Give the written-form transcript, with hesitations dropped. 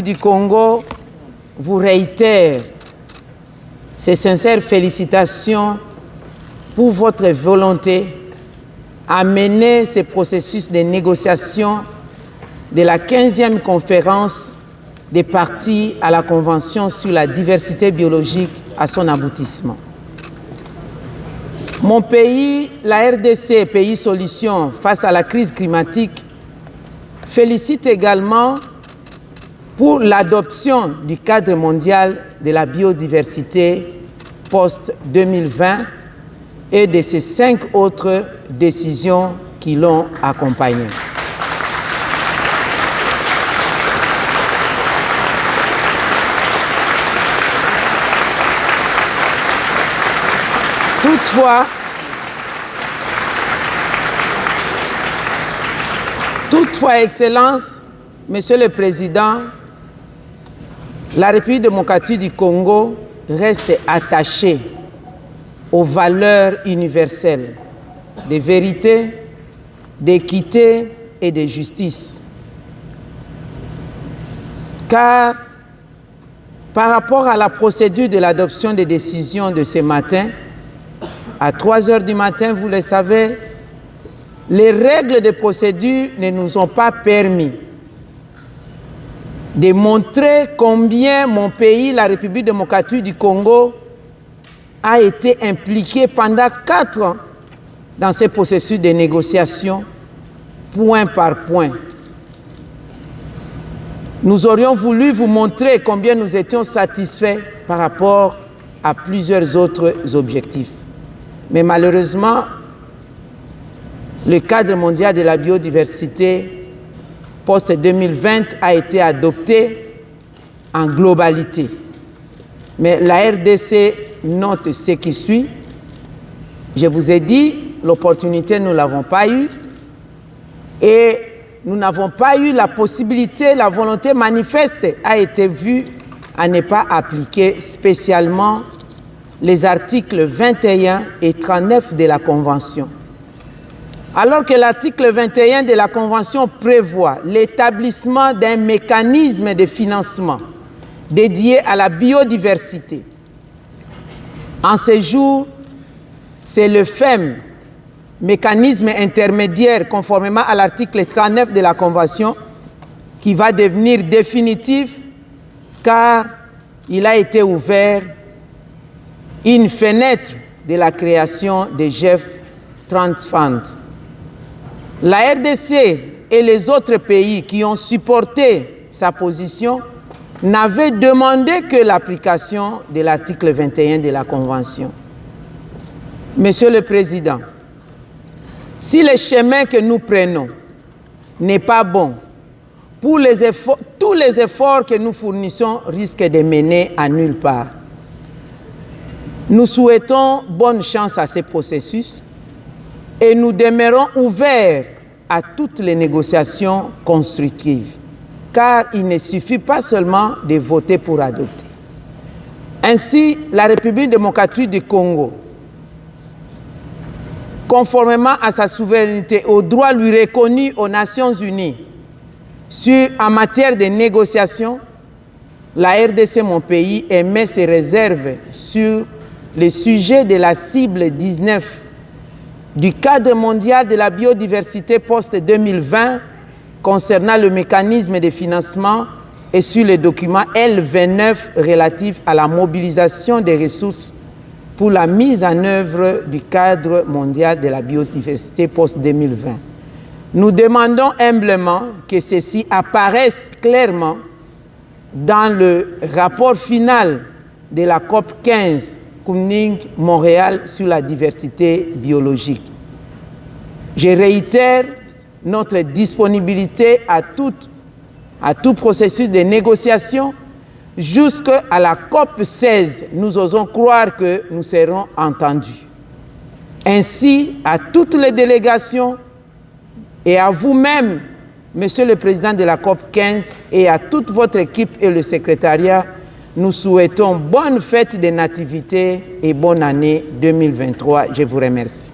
du Congo vous réitère ses sincères félicitations pour votre volonté à mener ce processus de négociation de la 15e conférence des parties à la Convention sur la diversité biologique à son aboutissement. Mon pays, la RDC, pays solution face à la crise climatique, félicite également pour l'adoption du cadre mondial de la biodiversité post-2020 et de ces 5 autres décisions qui l'ont accompagné. Toutefois, Excellence, Monsieur le Président, la République démocratique du Congo reste attachée aux valeurs universelles de vérité, d'équité et de justice. Car par rapport à la procédure de l'adoption des décisions de ce matin, à 3 heures du matin, vous le savez, les règles de procédure ne nous ont pas permis de montrer combien mon pays, la République démocratique du Congo, a été impliqué pendant 4 ans dans ce processus de négociation, point par point. Nous aurions voulu vous montrer combien nous étions satisfaits par rapport à plusieurs autres objectifs. Mais malheureusement, le cadre mondial de la biodiversité post-2020 a été adopté en globalité. Mais la RDC note ce qui suit. Je vous ai dit, l'opportunité, nous ne l'avons pas eue. Et nous n'avons pas eu la possibilité, la volonté manifeste a été vue à ne pas appliquer spécialement les articles 21 et 39 de la Convention. Alors que l'article 21 de la Convention prévoit l'établissement d'un mécanisme de financement dédié à la biodiversité. En ce jour, c'est le FEM, mécanisme intermédiaire conformément à l'article 39 de la Convention, qui va devenir définitif car il a été ouvert une fenêtre de la création des GEF 30 Fund. La RDC et les autres pays qui ont supporté sa position n'avaient demandé que l'application de l'article 21 de la Convention. Monsieur le Président, si le chemin que nous prenons n'est pas bon, tous les efforts que nous fournissons risquent de mener à nulle part. Nous souhaitons bonne chance à ce processus et nous demeurons ouverts à toutes les négociations constructives, car il ne suffit pas seulement de voter pour adopter. Ainsi, la République démocratique du Congo, conformément à sa souveraineté, aux droits lui reconnus aux Nations Unies, en matière de négociation, la RDC, mon pays, émet ses réserves sur le sujet de la cible 19 du cadre mondial de la biodiversité post-2020 concernant le mécanisme de financement et sur le document L29 relatif à la mobilisation des ressources pour la mise en œuvre du cadre mondial de la biodiversité post-2020. Nous demandons humblement que ceci apparaisse clairement dans le rapport final de la COP 15 Kunming-Montréal sur la diversité biologique. Je réitère notre disponibilité à tout processus de négociation jusqu'à la COP 16. Nous osons croire que nous serons entendus. Ainsi, à toutes les délégations et à vous-même, Monsieur le Président de la COP 15, et à toute votre équipe et le secrétariat, nous souhaitons bonne fête des nativités et bonne année 2023. Je vous remercie.